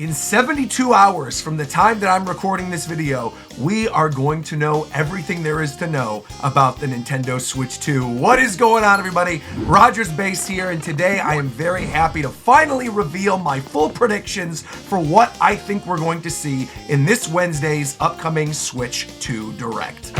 In 72 hours from the time that I'm recording this video, we are going to know everything there is to know about the Nintendo Switch 2. What is going on, everybody? RogersBase here, and today I am very happy to finally reveal my full predictions for what I think we're going to see in this Wednesday's upcoming Switch 2 Direct.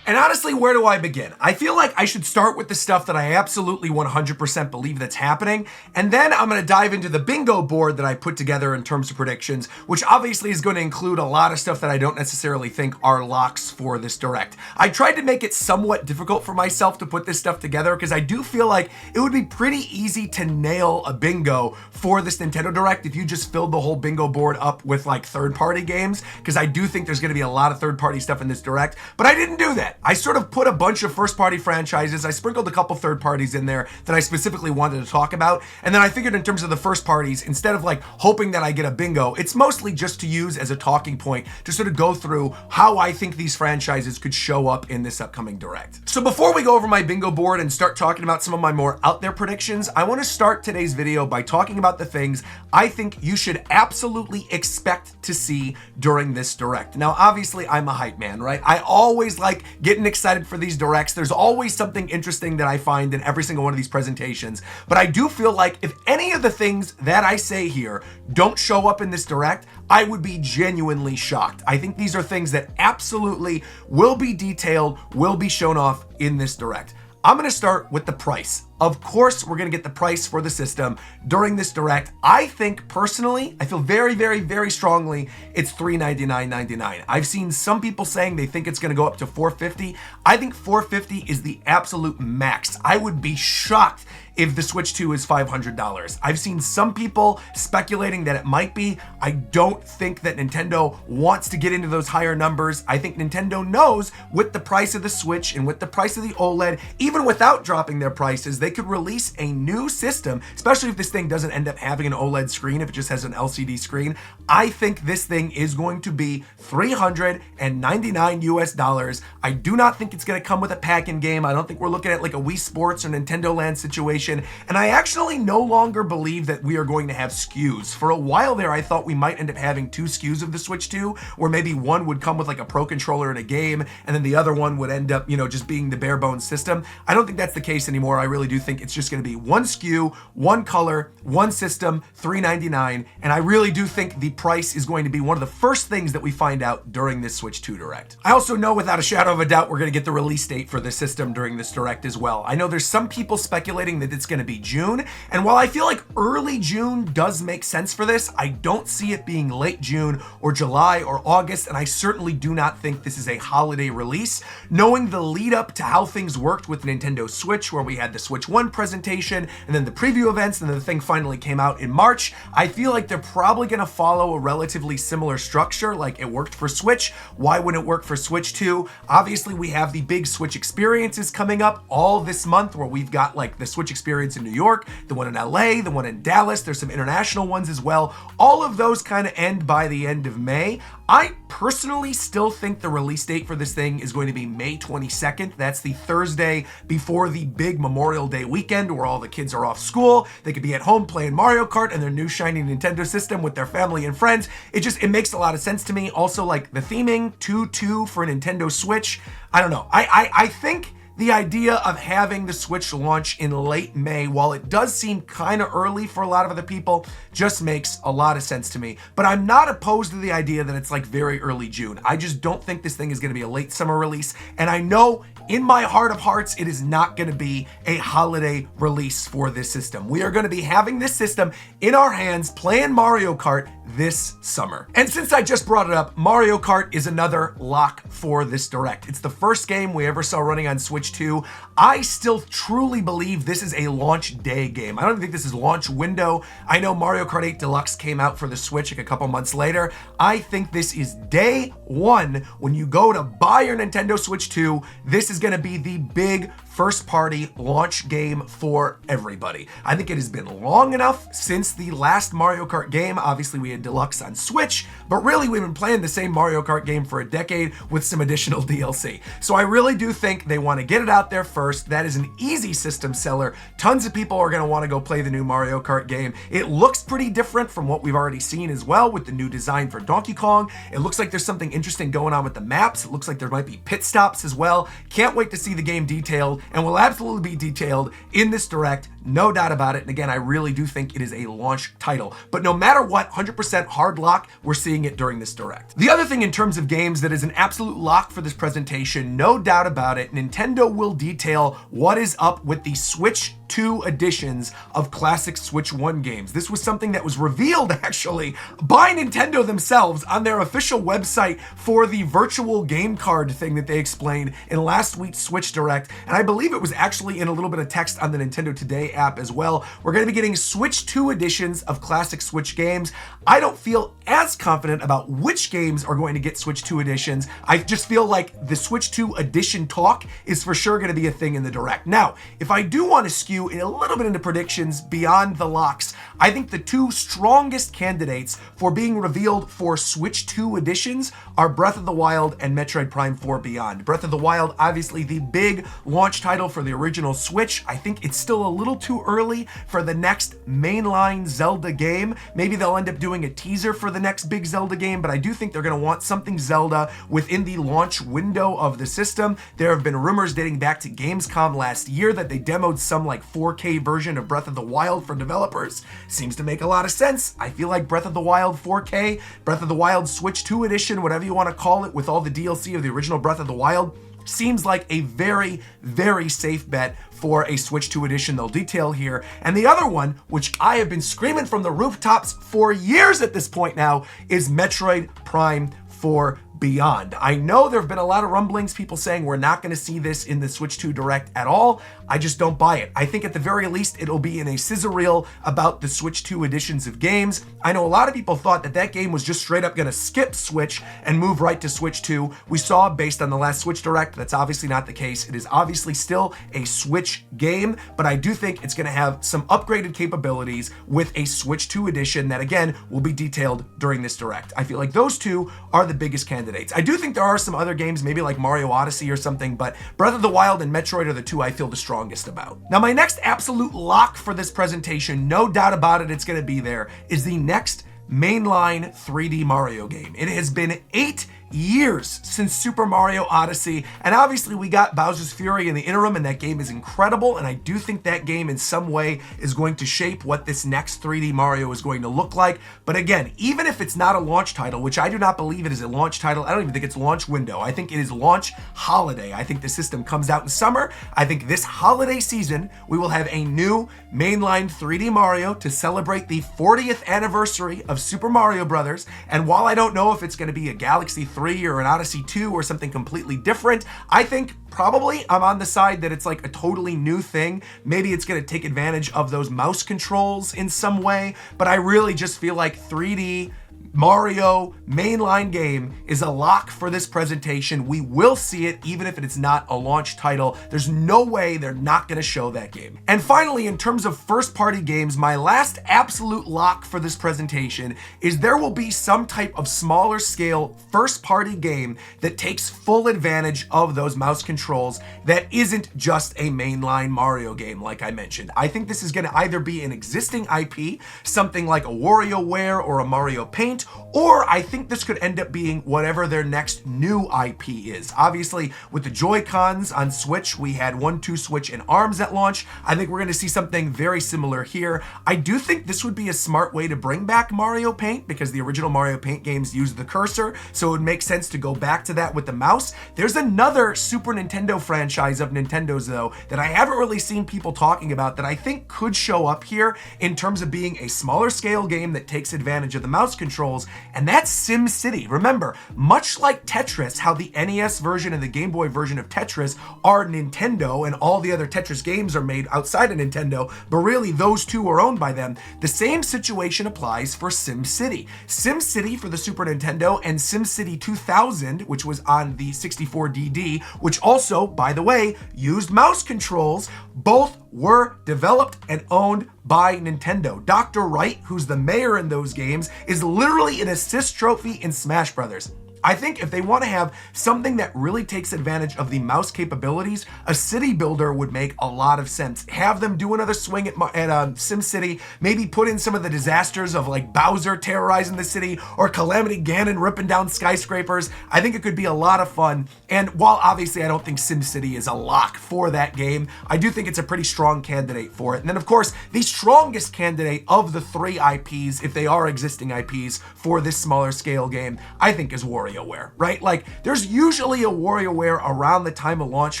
And honestly, where do I begin? I feel like I should start with the stuff that I absolutely 100% believe that's happening, and then I'm going to dive into the bingo board that I put together in terms of predictions, which obviously is going to include a lot of stuff that I don't necessarily think are locks for this Direct. I tried to make it somewhat difficult for myself to put this stuff together because I do feel like it would be pretty easy to nail a bingo for this Nintendo Direct if you just filled the whole bingo board up with like third-party games, because I do think there's going to be a lot of third-party stuff in this Direct, but I didn't do that. I sort of put a bunch of first-party franchises. I sprinkled a couple third parties in there that I specifically wanted to talk about. And then I figured in terms of the first parties, instead of like hoping that I get a bingo, it's mostly just to use as a talking point to sort of go through how I think these franchises could show up in this upcoming Direct. So before we go over my bingo board and start talking about some of my more out there predictions, I want to start today's video by talking about the things I think you should absolutely expect to see during this Direct. Now, obviously, I'm a hype man, right? I always like getting excited for these Directs. There's always something interesting that I find in every single one of these presentations, but I do feel like if any of the things that I say here don't show up in this Direct, I would be genuinely shocked. I think these are things that absolutely will be detailed, will be shown off in this Direct. I'm going to start with the price. Of course, we're going to get the price for the system during this Direct. I think personally, I feel very, very, very strongly it's $399.99. I've seen some people saying they think it's going to go up to $450. I think $450 is the absolute max. I would be shocked if the Switch 2 is $500. I've seen some people speculating that it might be. I don't think that Nintendo wants to get into those higher numbers. I think Nintendo knows with the price of the Switch and with the price of the OLED, even without dropping their prices, they could release a new system, especially if this thing doesn't end up having an OLED screen, if it just has an LCD screen. I think this thing is going to be $399 US. I do not think it's going to come with a pack-in game. I don't think we're looking at like a Wii Sports or Nintendo Land situation. And I actually no longer believe that we are going to have SKUs. For a while there, I thought we might end up having two SKUs of the Switch 2, where maybe one would come with like a Pro Controller and a game, and then the other one would end up, just being the bare bones system. I don't think that's the case anymore. I really do think it's just going to be one SKU, one color, one system, $399. And I really do think the price is going to be one of the first things that we find out during this Switch 2 Direct. I also know without a shadow of a doubt we're going to get the release date for the system during this Direct as well. I know there's some people speculating that it's going to be June, and while I feel like early June does make sense for this, I don't see it being late June or July or August, and I certainly do not think this is a holiday release. Knowing the lead up to how things worked with Nintendo Switch, where we had the Switch 1 presentation and then the preview events and then the thing finally came out in March, I feel like they're probably going to follow a relatively similar structure. Like it worked for Switch, why wouldn't it work for Switch 2? Obviously, we have the big Switch experiences coming up all this month, where we've got like the Switch experience in New York, the one in LA, the one in Dallas. There's some international ones as well. All of those kind of end by the end of May. I personally still think the release date for this thing is going to be May 22nd. That's the Thursday before the big Memorial Day weekend where all the kids are off school. They could be at home playing Mario Kart and their new shiny Nintendo system with their family and friends. It makes a lot of sense to me. Also, like the theming 2-2 for Nintendo Switch. I don't know. I think the idea of having the Switch launch in late May, while it does seem kind of early for a lot of other people, just makes a lot of sense to me. But I'm not opposed to the idea that it's like very early June. I just don't think this thing is going to be a late summer release. And I know in my heart of hearts, it is not going to be a holiday release for this system. We are going to be having this system in our hands playing Mario Kart this summer. And since I just brought it up, Mario Kart is another lock for this Direct. It's the first game we ever saw running on Switch 2. I still truly believe this is a launch day game. I don't think this is launch window. I know Mario Kart 8 Deluxe came out for the Switch like a couple months later. I think this is day one. When you go to buy your Nintendo Switch 2, this is going to be the big first-party launch game for everybody. I think it has been long enough since the last Mario Kart game. Obviously, we had Mania Deluxe on Switch, but really we've been playing the same Mario Kart game for a decade with some additional DLC. So I really do think they want to get it out there first. That is an easy system seller. Tons of people are going to want to go play the new Mario Kart game. It looks pretty different from what we've already seen as well with the new design for Donkey Kong. It looks like there's something interesting going on with the maps. It looks like there might be pit stops as well. Can't wait to see the game detailed, and will absolutely be detailed in this Direct, no doubt about it. And again, I really do think it is a launch title. But no matter what, 100% hard lock, we're seeing it during this Direct. The other thing in terms of games that is an absolute lock for this presentation, no doubt about it, Nintendo will detail what is up with the Switch 2 editions of classic Switch 1 games. This was something that was revealed actually by Nintendo themselves on their official website for the virtual game card thing that they explained in last week's Switch Direct, and I believe it was actually in a little bit of text on the Nintendo Today app as well. We're going to be getting Switch 2 editions of classic Switch games. I don't feel as confident about which games are going to get Switch 2 editions. I just feel like the Switch 2 edition talk is for sure going to be a thing in the Direct. Now, if I do want to skew in a little bit into predictions beyond the locks, I think the two strongest candidates for being revealed for Switch 2 editions are Breath of the Wild and Metroid Prime 4 Beyond. Breath of the Wild, obviously the big launch title for the original Switch. I think it's still a little too early for the next mainline Zelda game. Maybe they'll end up doing a teaser for the next big Zelda game, but I do think they're going to want something Zelda within the launch window of the system. There have been rumors dating back to Gamescom last year that they demoed some like 4K version of Breath of the Wild for developers. Seems to make a lot of sense. I feel like Breath of the Wild 4K, Breath of the Wild Switch 2 edition, whatever you want to call it, with all the DLC of the original Breath of the Wild, seems like a very, very safe bet for a Switch 2 edition they'll detail here. And the other one, which I have been screaming from the rooftops for years at this point now, is Metroid Prime 4 Beyond. I know there have been a lot of rumblings, people saying we're not going to see this in the Switch 2 Direct at all. I just don't buy it. I think at the very least it'll be in a scissor reel about the Switch 2 editions of games. I know a lot of people thought that that game was just straight up going to skip Switch and move right to Switch 2. We saw based on the last Switch Direct, that's obviously not the case. It is obviously still a Switch game, but I do think it's going to have some upgraded capabilities with a Switch 2 edition that again will be detailed during this Direct. I feel like those two are the biggest candidates. I do think there are some other games, maybe like Mario Odyssey or something, but Breath of the Wild and Metroid are the two I feel the strongest about. Now, my next absolute lock for this presentation, no doubt about it, it's going to be there, is the next mainline 3D Mario game. It has been 8 years since Super Mario Odyssey, and obviously we got Bowser's Fury in the interim, and that game is incredible, and I do think that game in some way is going to shape what this next 3D Mario is going to look like. But again, even if it's not a launch title, which I do not believe it is a launch title, I don't even think it's launch window. I think it is launch holiday. I think the system comes out in summer. I think this holiday season we will have a new mainline 3D Mario to celebrate the 40th anniversary of Super Mario Brothers. And while I don't know if it's going to be a Galaxy 3 or an Odyssey 2 or something completely different, I think probably I'm on the side that it's like a totally new thing. Maybe it's going to take advantage of those mouse controls in some way, but I really just feel like 3D Mario mainline game is a lock for this presentation. We will see it even if it's not a launch title. There's no way they're not going to show that game. And finally, in terms of first party games, my last absolute lock for this presentation is there will be some type of smaller scale first party game that takes full advantage of those mouse controls that isn't just a mainline Mario game like I mentioned. I think this is going to either be an existing IP, something like a WarioWare or a Mario Paint, or I think this could end up being whatever their next new IP is. Obviously, with the Joy-Cons on Switch, we had 1-2 Switch and ARMS at launch. I think we're going to see something very similar here. I do think this would be a smart way to bring back Mario Paint because the original Mario Paint games used the cursor, so it would make sense to go back to that with the mouse. There's another Super Nintendo franchise of Nintendo's, though, that I haven't really seen people talking about that I think could show up here in terms of being a smaller scale game that takes advantage of the mouse controls, and that's SimCity. Remember, much like Tetris, how the NES version and the Game Boy version of Tetris are Nintendo and all the other Tetris games are made outside of Nintendo, but really those two are owned by them, the same situation applies for SimCity. SimCity for the Super Nintendo and SimCity 2000, which was on the 64DD, which also, by the way, used mouse controls, both were developed and owned by Nintendo. Dr. Wright, who's the mayor in those games, is literally an assist trophy in Smash Brothers. I think if they want to have something that really takes advantage of the mouse capabilities, a city builder would make a lot of sense. Have them do another swing at SimCity, maybe put in some of the disasters of like Bowser terrorizing the city or Calamity Ganon ripping down skyscrapers. I think it could be a lot of fun. And while obviously I don't think SimCity is a lock for that game, I do think it's a pretty strong candidate for it. And then of course, the strongest candidate of the 3 IPs, if they are existing IPs for this smaller scale game, I think is WarioWare, right? Like, there's usually a WarioWare around the time of launch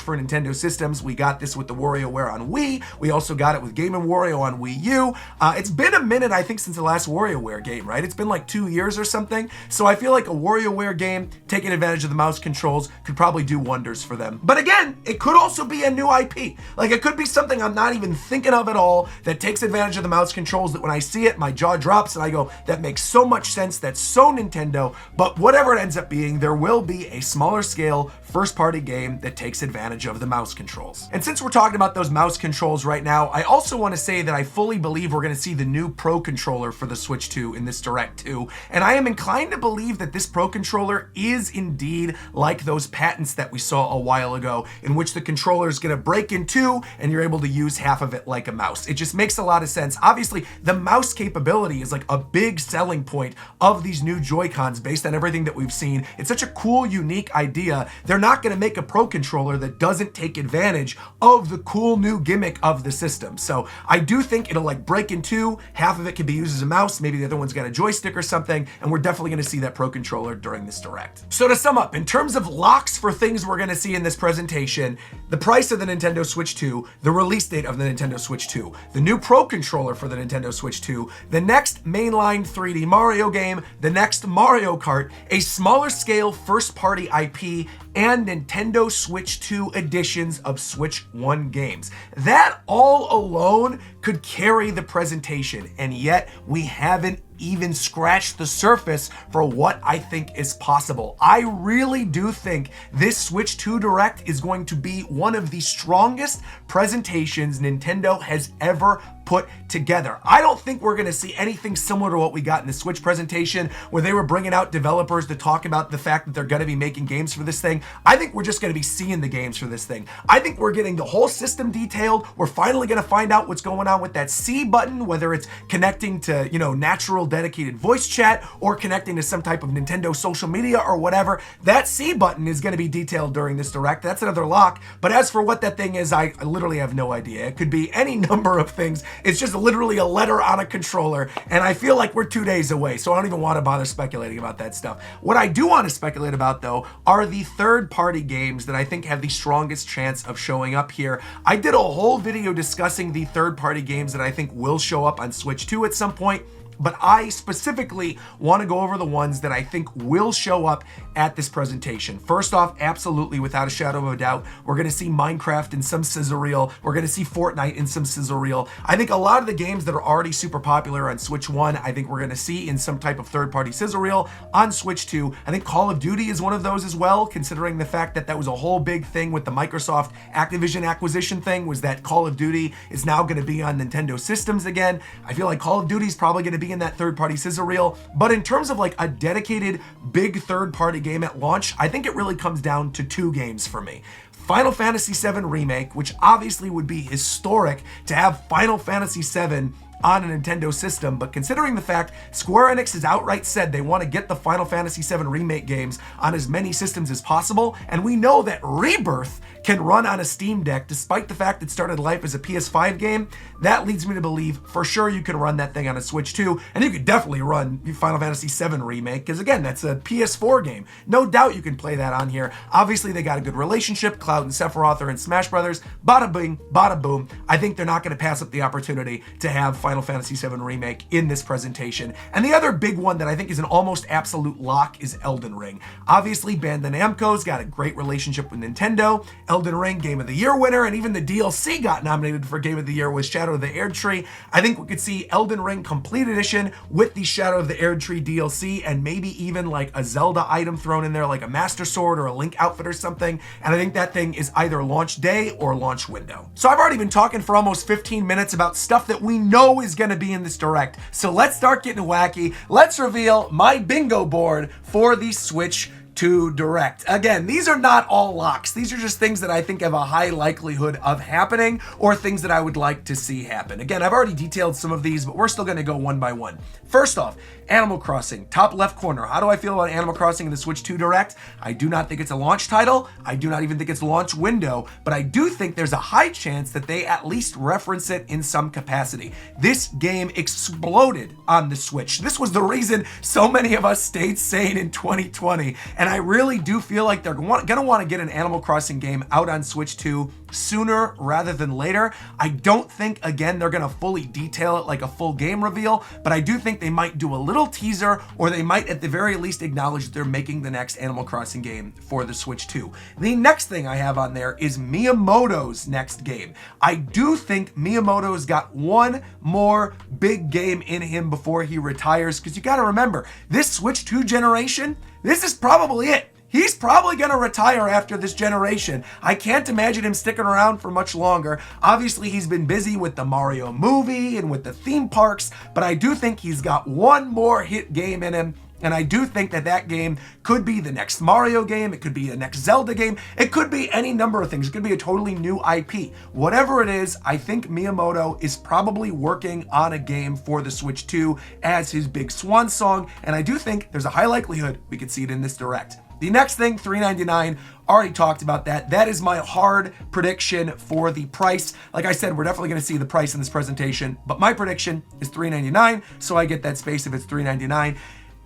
for Nintendo systems. We got this with the WarioWare on Wii. We also got it with Game & Wario on Wii U. It's been a minute, I think, since the last WarioWare game, right? It's been like 2 years or something. So I feel like a WarioWare game taking advantage of the mouse controls could probably do wonders for them. But again, it could also be a new IP. Like, it could be something I'm not even thinking of at all that takes advantage of the mouse controls, that when I see it, my jaw drops and I go, that makes so much sense. That's so Nintendo. But whatever it ends up being, there will be a smaller scale first-party game that takes advantage of the mouse controls. And since we're talking about those mouse controls right now, I also want to say that I fully believe we're going to see the new Pro Controller for the Switch 2 in this Direct 2, and I am inclined to believe that this Pro Controller is indeed like those patents that we saw a while ago, in which the controller is going to break in two and you're able to use half of it like a mouse. It just makes a lot of sense. Obviously, the mouse capability is like a big selling point of these new Joy-Cons based on everything that we've seen. It's such a cool, unique idea. They're not going to make a Pro Controller that doesn't take advantage of the cool new gimmick of the system. So I do think it'll like break in two. Half of it can be used as a mouse. Maybe the other one's got a joystick or something. And we're definitely going to see that Pro Controller during this Direct. So to sum up, in terms of locks for things we're going to see in this presentation, the price of the Nintendo Switch 2, the release date of the Nintendo Switch 2, the new Pro Controller for the Nintendo Switch 2, the next mainline 3D Mario game, the next Mario Kart, a smaller scale first-party IP, and Nintendo Switch 2 editions of Switch 1 games. That all alone could carry the presentation, and yet we haven't even scratched the surface for what I think is possible. I really do think this Switch 2 Direct is going to be one of the strongest presentations Nintendo has ever put together. I don't think we're going to see anything similar to what we got in the Switch presentation, where they were bringing out developers to talk about the fact that they're going to be making games for this thing. I think we're just going to be seeing the games for this thing. I think we're getting the whole system detailed. We're finally going to find out what's going on with that C button, whether it's connecting to, natural dedicated voice chat or connecting to some type of Nintendo social media or whatever. That C button is going to be detailed during this Direct. That's another lock. But as for what that thing is, I literally have no idea. It could be any number of things. It's just literally a letter on a controller, and I feel like we're 2 days away, so I don't even want to bother speculating about that stuff. What I do want to speculate about, though, are the third-party games that I think have the strongest chance of showing up here. I did a whole video discussing the third-party games that I think will show up on Switch 2 at some point, but I specifically want to go over the ones that I think will show up at this presentation. First off, absolutely, without a shadow of a doubt, we're going to see Minecraft in some sizzle reel. We're going to see Fortnite in some sizzle reel. I think a lot of the games that are already super popular on Switch 1, I think we're going to see in some type of third-party sizzle reel on Switch 2. I think Call of Duty is one of those as well, considering the fact that that was a whole big thing with the Microsoft Activision acquisition thing, was that Call of Duty is now going to be on Nintendo systems again. I feel like Call of Duty is probably going to be in that third-party sizzle reel. But in terms of like a dedicated big third-party game at launch, I think it really comes down to 2 games for me. Final Fantasy VII Remake, which obviously would be historic to have Final Fantasy VII on a Nintendo system, but considering the fact Square Enix has outright said they want to get the Final Fantasy VII Remake games on as many systems as possible, and we know that Rebirth can run on a Steam Deck despite the fact it started life as a PS5 game, that leads me to believe for sure you can run that thing on a Switch 2, and you could definitely run Final Fantasy VII Remake, because again, that's a PS4 game. No doubt you can play that on here. Obviously, they got a good relationship. Cloud and Sephiroth are in Smash Brothers. Bada bing, bada boom. I think they're not going to pass up the opportunity to have Final Fantasy VII Remake in this presentation. And the other big one that I think is an almost absolute lock is Elden Ring. Obviously, Bandai Namco's got a great relationship with Nintendo. Elden Ring, Game of the Year winner, and even the DLC got nominated for Game of the Year with Shadow of the Erdtree. I think we could see Elden Ring Complete Edition with the Shadow of the Erdtree DLC, and maybe even like a Zelda item thrown in there, like a Master Sword or a Link outfit or something. And I think that thing is either launch day or launch window. So I've already been talking for almost 15 minutes about stuff that we know is going to be in this Direct. So let's start getting wacky. Let's reveal my bingo board for the Switch 2 Direct. Again, these are not all locks. These are just things that I think have a high likelihood of happening or things that I would like to see happen. Again, I've already detailed some of these, but we're still going to go one by one. First off, Animal Crossing, top left corner. How do I feel about Animal Crossing in the Switch 2 Direct? I do not think it's a launch title. I do not even think it's a launch window, but I do think there's a high chance that they at least reference it in some capacity. This game exploded on the Switch. This was the reason so many of us stayed sane in 2020, and I really do feel like they're gonna want to get an Animal Crossing game out on Switch 2 sooner rather than later. I don't think, again, they're gonna fully detail it like a full game reveal, but I do think they might do a little teaser, or they might at the very least acknowledge that they're making the next Animal Crossing game for the Switch 2. The next thing I have on there is Miyamoto's next game. I do think Miyamoto's got one more big game in him before he retires, because you gotta remember, this Switch 2 generation, this is probably it. He's probably going to retire after this generation. I can't imagine him sticking around for much longer. Obviously, he's been busy with the Mario movie and with the theme parks, but I do think he's got one more hit game in him. And I do think that that game could be the next Mario game. It could be the next Zelda game. It could be any number of things. It could be a totally new IP. Whatever it is, I think Miyamoto is probably working on a game for the Switch 2 as his big swan song. And I do think there's a high likelihood we could see it in this Direct. The next thing, $399, already talked about that. That is my hard prediction for the price. Like I said, we're definitely going to see the price in this presentation, but my prediction is $399, so I get that space if it's $399.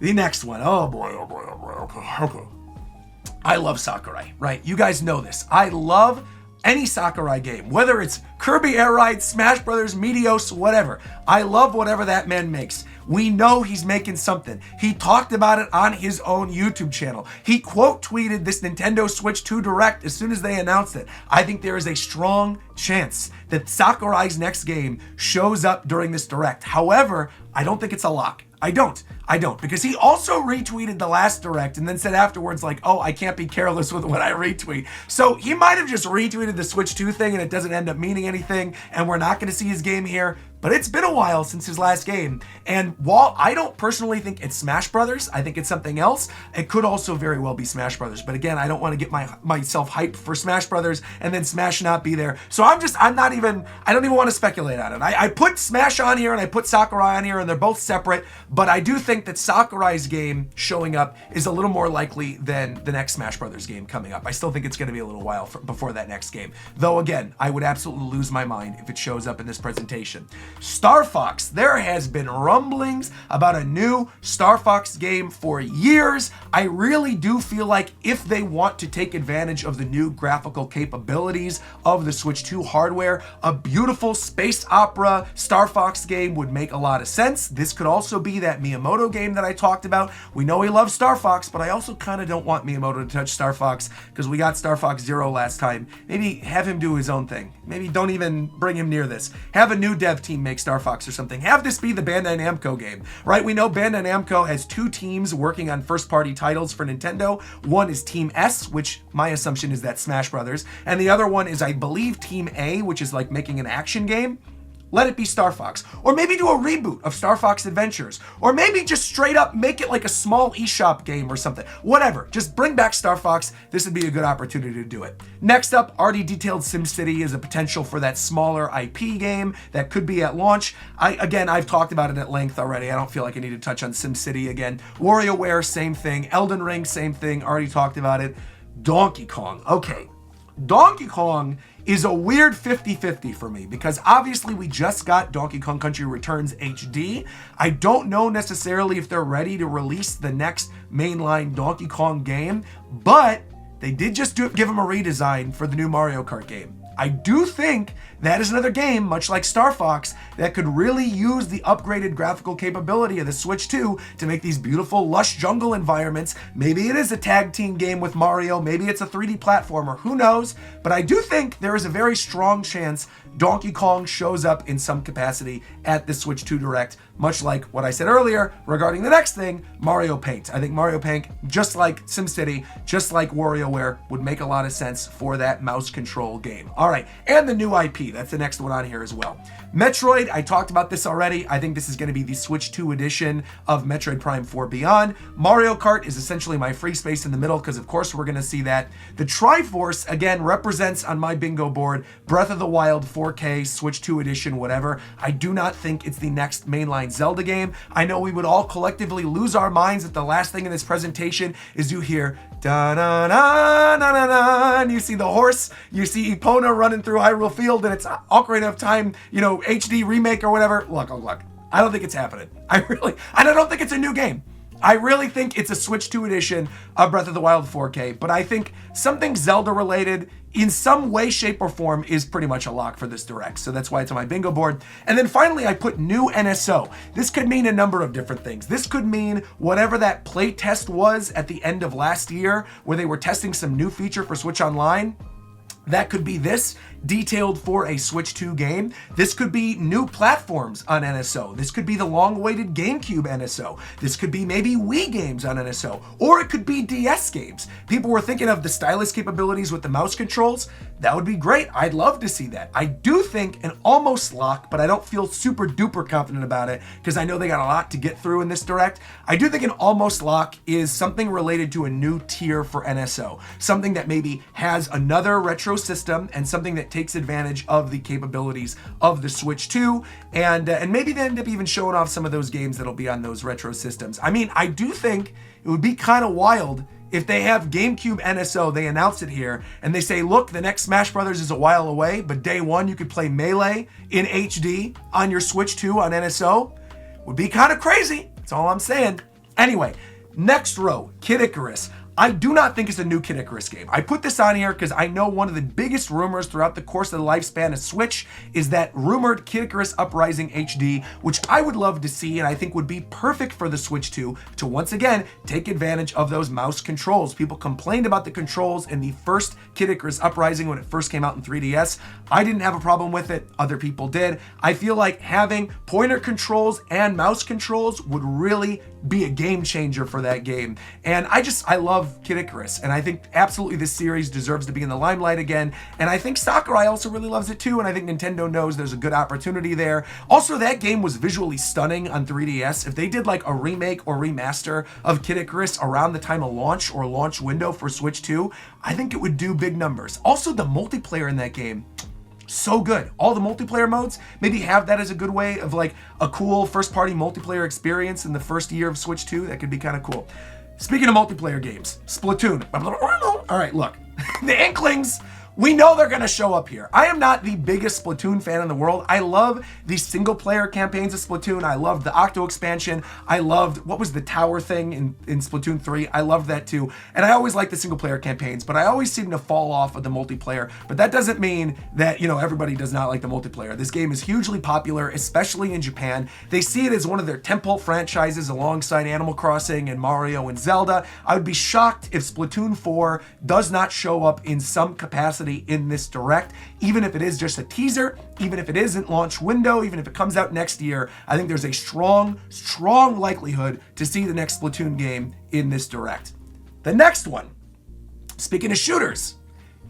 The next one, oh boy. Okay. I love Sakurai, right? You guys know this. I love any Sakurai game, whether it's Kirby Air Ride, Smash Brothers, Meteos, whatever. I love whatever that man makes. We know he's making something. He talked about it on his own YouTube channel. He quote tweeted this Nintendo Switch 2 Direct as soon as they announced it. I think there is a strong chance that Sakurai's next game shows up during this Direct. However, I don't think it's a lock. I don't, because he also retweeted the last Direct and then said afterwards, like, oh, I can't be careless with what I retweet. So he might have just retweeted the Switch 2 thing and it doesn't end up meaning anything, and we're not going to see his game here. But it's been a while since his last game. And while I don't personally think it's Smash Brothers, I think it's something else. It could also very well be Smash Brothers. But again, I don't want to get myself hyped for Smash Brothers and then Smash not be there. So I don't even want to speculate on it. I put Smash on here and I put Sakurai on here, and they're both separate. But I do think that Sakurai's game showing up is a little more likely than the next Smash Brothers game coming up. I still think it's going to be a little while before that next game. Though again, I would absolutely lose my mind if it shows up in this presentation. Star Fox. There has been rumblings about a new Star Fox game for years. I really do feel like if they want to take advantage of the new graphical capabilities of the Switch 2 hardware, a beautiful space opera Star Fox game would make a lot of sense. This could also be that Miyamoto game that I talked about. We know he loves Star Fox, but I also kind of don't want Miyamoto to touch Star Fox because we got Star Fox Zero last time. Maybe have him do his own thing. Maybe don't even bring him near this. Have a new dev team make Star Fox or something. Have this be the Bandai Namco game, right? We know Bandai Namco has two teams working on first-party titles for Nintendo. One is Team S, which my assumption is that Smash Brothers, and the other one is, I believe, Team A, which is like making an action game. Let it be Star Fox. Or maybe do a reboot of Star Fox Adventures. Or maybe just straight up make it like a small eShop game or something. Whatever. Just bring back Star Fox. This would be a good opportunity to do it. Next up, already detailed SimCity as a potential for that smaller IP game that could be at launch. I've talked about it at length already. I don't feel like I need to touch on SimCity again. WarioWare, same thing. Elden Ring, same thing. Already talked about it. Donkey Kong. Okay. Donkey Kong is a weird 50-50 for me because obviously we just got Donkey Kong Country Returns HD. I don't know necessarily if they're ready to release the next mainline Donkey Kong game, but they did just give him a redesign for the new Mario Kart game. I do think that is another game, much like Star Fox, that could really use the upgraded graphical capability of the Switch 2 to make these beautiful, lush jungle environments. Maybe it is a tag team game with Mario, maybe it's a 3D platformer, who knows? But I do think there is a very strong chance Donkey Kong shows up in some capacity at the Switch 2 Direct, much like what I said earlier regarding the next thing, Mario Paint. I think Mario Paint, just like SimCity, just like WarioWare, would make a lot of sense for that mouse control game. All right, and the new IP, that's the next one on here as well. Metroid, I talked about this already. I think this is going to be the Switch 2 edition of Metroid Prime 4 Beyond. Mario Kart is essentially my free space in the middle because, of course, we're going to see that. The Triforce, again, represents on my bingo board Breath of the Wild 4K, Switch 2 edition, whatever. I do not think it's the next mainline Zelda game. I know we would all collectively lose our minds if the last thing in this presentation is you hear da-na-na-na-na-na, and you see the horse, you see Epona running through Hyrule Field, and it's Ocarina of Time, HD remake or whatever. Look. I don't think it's happening. I don't think it's a new game. I really think it's a Switch 2 edition of Breath of the Wild 4K, but I think something Zelda related in some way, shape, or form is pretty much a lock for this Direct. So that's why it's on my bingo board. And then finally, I put new NSO. This could mean a number of different things. This could mean whatever that play test was at the end of last year, where they were testing some new feature for Switch Online. That could be this, detailed for a Switch 2 game. This could be new platforms on NSO. This could be the long-awaited GameCube NSO. This could be maybe Wii games on NSO. Or it could be DS games. People were thinking of the stylus capabilities with the mouse controls. That would be great. I'd love to see that. I do think an almost lock, but I don't feel super duper confident about it because I know they got a lot to get through in this Direct. I do think an almost lock is something related to a new tier for NSO. Something that maybe has another retro system and something that takes advantage of the capabilities of the Switch 2, and maybe they end up even showing off some of those games that'll be on those retro systems. I mean, I do think it would be kind of wild if they have GameCube NSO, they announce it here, and they say, look, the next Smash Brothers is a while away, but day one you could play Melee in HD on your Switch 2 on NSO. Would be kind of crazy. That's all I'm saying. Anyway, next row, Kid Icarus. I do not think it's a new Kid Icarus game. I put this on here because I know one of the biggest rumors throughout the course of the lifespan of Switch is that rumored Kid Icarus Uprising HD, which I would love to see and I think would be perfect for the Switch 2 to once again take advantage of those mouse controls. People complained about the controls in the first Kid Icarus Uprising when it first came out in 3DS. I didn't have a problem with it. Other people did. I feel like having pointer controls and mouse controls would really be a game changer for that game. And I love Kid Icarus, and I think absolutely this series deserves to be in the limelight again. And I think Sakurai also really loves it too, and I think Nintendo knows there's a good opportunity there. Also, that game was visually stunning on 3DS. If they did like a remake or remaster of Kid Icarus around the time of launch or launch window for Switch 2, I think it would do big numbers. Also, the multiplayer in that game, so good. All the multiplayer modes, maybe have that as a good way of like a cool first-party multiplayer experience in the first year of Switch 2. That could be kind of cool. Speaking of multiplayer games, Splatoon. All right, look, the Inklings, we know they're going to show up here. I am not the biggest Splatoon fan in the world. I love the single-player campaigns of Splatoon. I loved the Octo expansion. I loved, what was the tower thing in Splatoon 3? I loved that too. And I always like the single-player campaigns, but I always seem to fall off of the multiplayer. But that doesn't mean that, everybody does not like the multiplayer. This game is hugely popular, especially in Japan. They see it as one of their tentpole franchises alongside Animal Crossing and Mario and Zelda. I would be shocked if Splatoon 4 does not show up in some capacity in this Direct, even if it is just a teaser, even if it isn't launch window, even if it comes out next year. I think there's a strong likelihood to see the next Splatoon game in this Direct. The next one, speaking of shooters,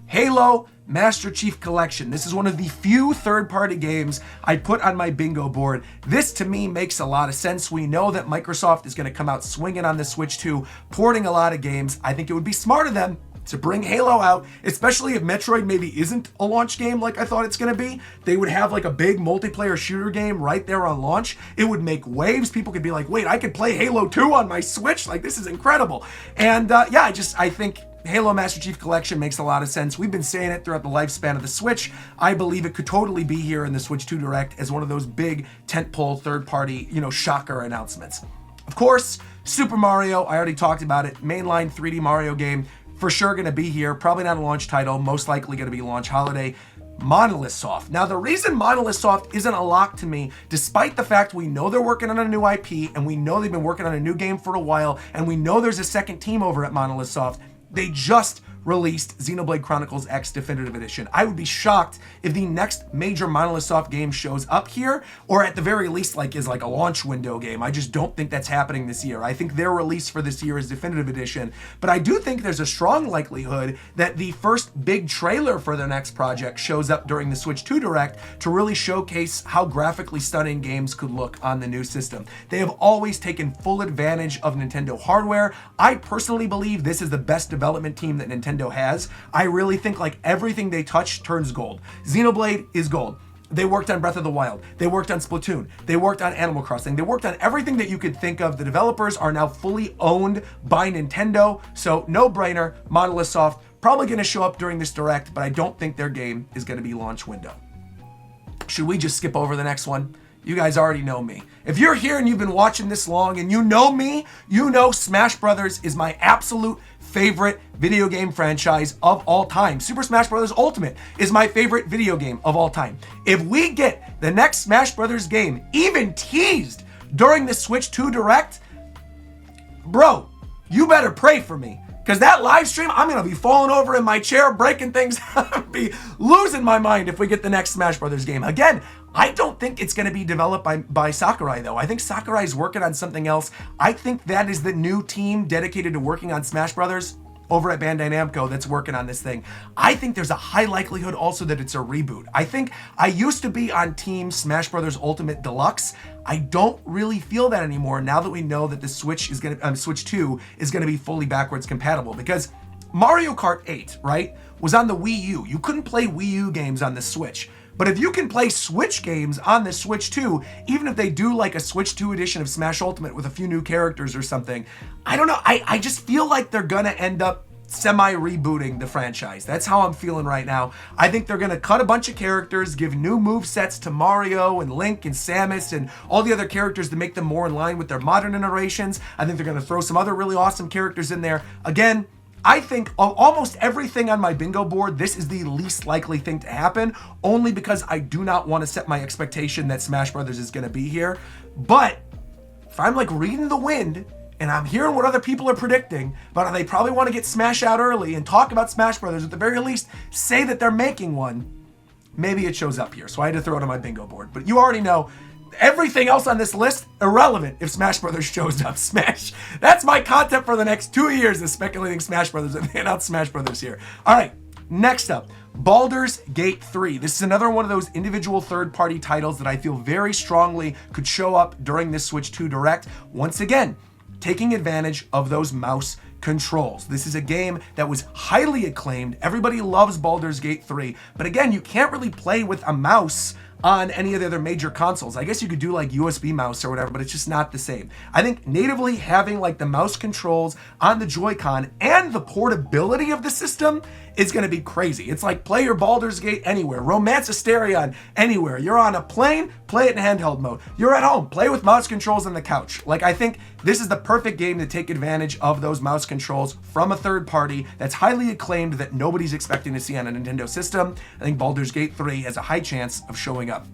Halo Master Chief Collection. This is one of the few third-party games I put on my bingo board. This to me makes a lot of sense. We know that Microsoft is going to come out swinging on the Switch 2, porting a lot of games. I think it would be smart of them to bring Halo out, especially if Metroid maybe isn't a launch game like I thought it's going to be. They would have like a big multiplayer shooter game right there on launch. It would make waves. People could be like, wait, I could play Halo 2 on my Switch? Like, this is incredible. And I think Halo Master Chief Collection makes a lot of sense. We've been saying it throughout the lifespan of the Switch. I believe it could totally be here in the Switch 2 Direct as one of those big tentpole third-party, shocker announcements. Of course, Super Mario, I already talked about it. Mainline 3D Mario game, for sure going to be here. Probably not a launch title, most likely going to be launch holiday. Monolith Soft. Now, the reason Monolith Soft isn't a lock to me, despite the fact we know they're working on a new IP, and we know they've been working on a new game for a while, and we know there's a second team over at Monolith Soft, they just released Xenoblade Chronicles X Definitive Edition. I would be shocked if the next major Monolith Soft game shows up here, or at the very least is like a launch window game. I just don't think that's happening this year. I think their release for this year is Definitive Edition, but I do think there's a strong likelihood that the first big trailer for their next project shows up during the Switch 2 Direct to really showcase how graphically stunning games could look on the new system. They have always taken full advantage of Nintendo hardware. I personally believe this is the best development team that Nintendo has. I really think everything they touch turns gold. Xenoblade is gold. They worked on Breath of the Wild. They worked on Splatoon. They worked on Animal Crossing. They worked on everything that you could think of. The developers are now fully owned by Nintendo. So no brainer, Monolith Soft probably going to show up during this Direct, but I don't think their game is going to be launch window. Should we just skip over the next one? You guys already know me. If you're here and you've been watching this long and you know me, you know Smash Brothers is my absolute favorite video game franchise of all time. Super Smash Bros. Ultimate is my favorite video game of all time. If we get the next Smash Brothers game even teased during the Switch 2 Direct, bro, you better pray for me. Because that live stream, I'm going to be falling over in my chair, breaking things. I'm going to be losing my mind if we get the next Smash Brothers game. Again, I don't think it's going to be developed by Sakurai, though. I think Sakurai is working on something else. I think that is the new team dedicated to working on Smash Brothers over at Bandai Namco that's working on this thing. I think there's a high likelihood also that it's a reboot. I think I used to be on Team Smash Brothers Ultimate Deluxe. I don't really feel that anymore now that we know that the Switch 2 is going to be fully backwards compatible, because Mario Kart 8, right, was on the Wii U. You couldn't play Wii U games on the Switch. But if you can play Switch games on the Switch 2, even if they do a Switch 2 edition of Smash Ultimate with a few new characters or something, I don't know. I just feel like they're going to end up semi-rebooting the franchise. That's how I'm feeling right now. I think they're going to cut a bunch of characters, give new movesets to Mario and Link and Samus and all the other characters to make them more in line with their modern iterations. I think they're going to throw some other really awesome characters in there. Again, I think of almost everything on my bingo board, this is the least likely thing to happen, only because I do not want to set my expectation that Smash Brothers is going to be here. But if I'm reading the wind and I'm hearing what other people are predicting, but they probably want to get Smash out early and talk about Smash Brothers, at the very least say that they're making one, maybe it shows up here. So I had to throw it on my bingo board. But you already know, everything else on this list, irrelevant if Smash Brothers shows up. Smash. That's my content for the next 2 years, is speculating Smash Brothers, and they announce Smash Brothers here. All right, next up, Baldur's Gate 3. This is another one of those individual third-party titles that I feel very strongly could show up during this Switch 2 Direct. Once again, taking advantage of those mouse controls. This is a game that was highly acclaimed. Everybody loves Baldur's Gate 3, but again, you can't really play with a mouse on any of the other major consoles. I guess you could do USB mouse or whatever, but it's just not the same. I think natively having the mouse controls on the Joy-Con and the portability of the system is going to be crazy. It's play your Baldur's Gate anywhere. Romance Asterion anywhere. You're on a plane, play it in handheld mode. You're at home, play with mouse controls on the couch. I think this is the perfect game to take advantage of those mouse controls from a third party that's highly acclaimed that nobody's expecting to see on a Nintendo system. I think Baldur's Gate 3 has a high chance of showing up.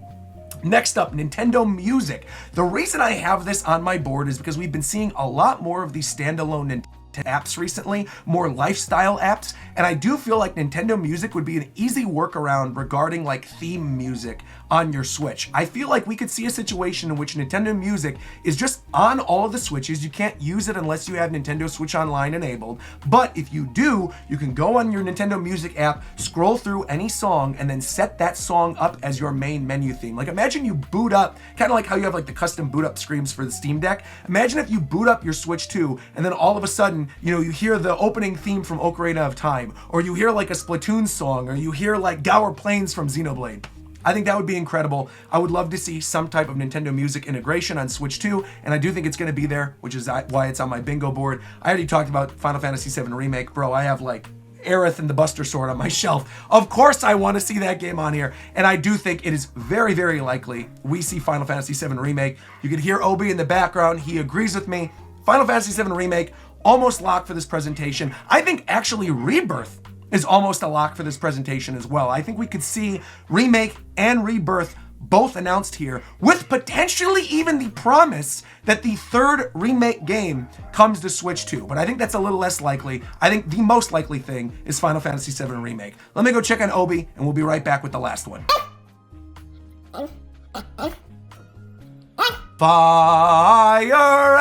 Next up, Nintendo Music. The reason I have this on my board is because we've been seeing a lot more of these standalone Nintendo apps recently, more lifestyle apps, and I do feel like Nintendo Music would be an easy workaround regarding theme music on your Switch. I feel like we could see a situation in which Nintendo Music is just on all of the Switches. You can't use it unless you have Nintendo Switch Online enabled, but if you do, you can go on your Nintendo Music app, scroll through any song, and then set that song up as your main menu theme. Imagine you boot up, kind of like how you have the custom boot up screens for the Steam Deck. Imagine if you boot up your Switch 2, and then all of a sudden, you hear the opening theme from Ocarina of Time, or you hear a Splatoon song, or you hear Gower Plains from Xenoblade. I think that would be incredible. I would love to see some type of Nintendo Music integration on Switch 2, and I do think it's going to be there, which is why it's on my bingo board. I already talked about Final Fantasy VII Remake. Bro, I have Aerith and the Buster Sword on my shelf. Of course I want to see that game on here, and I do think it is very, very likely we see Final Fantasy VII Remake. You can hear Obi in the background. He agrees with me. Final Fantasy VII Remake, almost locked for this presentation. I think actually Rebirth is almost a lock for this presentation as well. I think we could see Remake and Rebirth both announced here, with potentially even the promise that the third Remake game comes to Switch 2. But I think that's a little less likely. I think the most likely thing is Final Fantasy VII Remake. Let me go check on Obi, and we'll be right back with the last one. Fire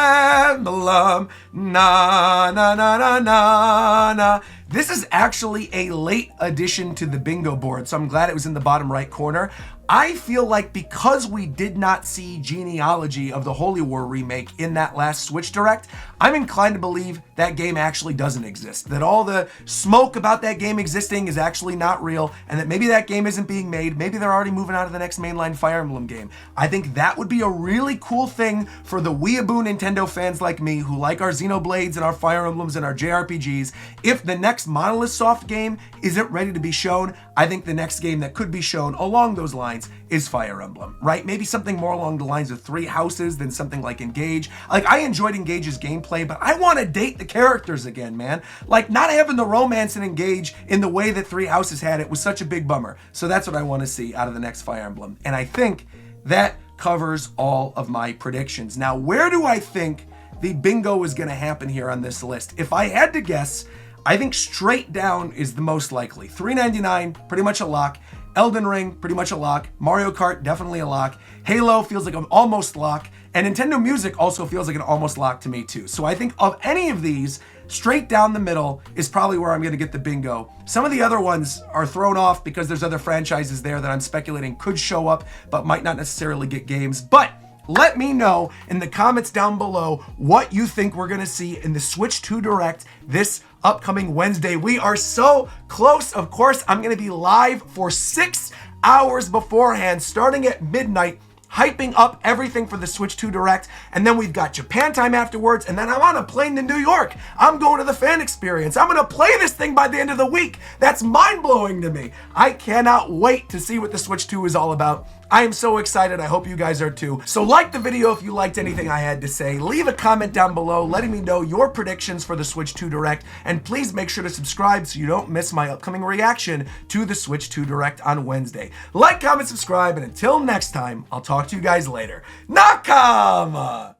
Emblem, na na na na na na. This is actually a late addition to the bingo board, so I'm glad it was in the bottom right corner. I feel like because we did not see Genealogy of the Holy War remake in that last Switch Direct, I'm inclined to believe that game actually doesn't exist. That all the smoke about that game existing is actually not real, and that maybe that game isn't being made. Maybe they're already moving on to the next mainline Fire Emblem game. I think that would be a really cool thing for the weeaboo Nintendo fans like me who like our Xenoblades and our Fire Emblems and our JRPGs. If the next Monolith Soft game isn't ready to be shown, I think the next game that could be shown along those lines is Fire Emblem, right? Maybe something more along the lines of Three Houses than something like Engage. Like, I enjoyed Engage's gameplay, but I want to date the characters again, man. Like, not having the romance in Engage in the way that Three Houses had it was such a big bummer. So that's what I want to see out of the next Fire Emblem. And I think that covers all of my predictions. Now, where do I think the bingo is going to happen here on this list? If I had to guess, I think straight down is the most likely. $3.99, pretty much a lock. Elden Ring, pretty much a lock. Mario Kart, definitely a lock. Halo feels like an almost lock. And Nintendo Music also feels like an almost lock to me too. So I think of any of these, straight down the middle is probably where I'm going to get the bingo. Some of the other ones are thrown off because there's other franchises there that I'm speculating could show up, but might not necessarily get games. But let me know in the comments down below what you think we're going to see in the Switch 2 Direct this upcoming Wednesday. We are so close. Of course, I'm going to be live for 6 hours beforehand, starting at midnight, hyping up everything for the Switch 2 Direct, and then we've got Japan time afterwards, and then I'm on a plane to New York. I'm going to the fan experience. I'm going to play this thing by the end of the week. That's mind-blowing to me. I cannot wait to see what the Switch 2 is all about. I am so excited. I hope you guys are too. So like the video if you liked anything I had to say. Leave a comment down below letting me know your predictions for the Switch 2 Direct, and please make sure to subscribe so you don't miss my upcoming reaction to the Switch 2 Direct on Wednesday. Like, comment, subscribe, and until next time, I'll talk to you guys later. Nakama!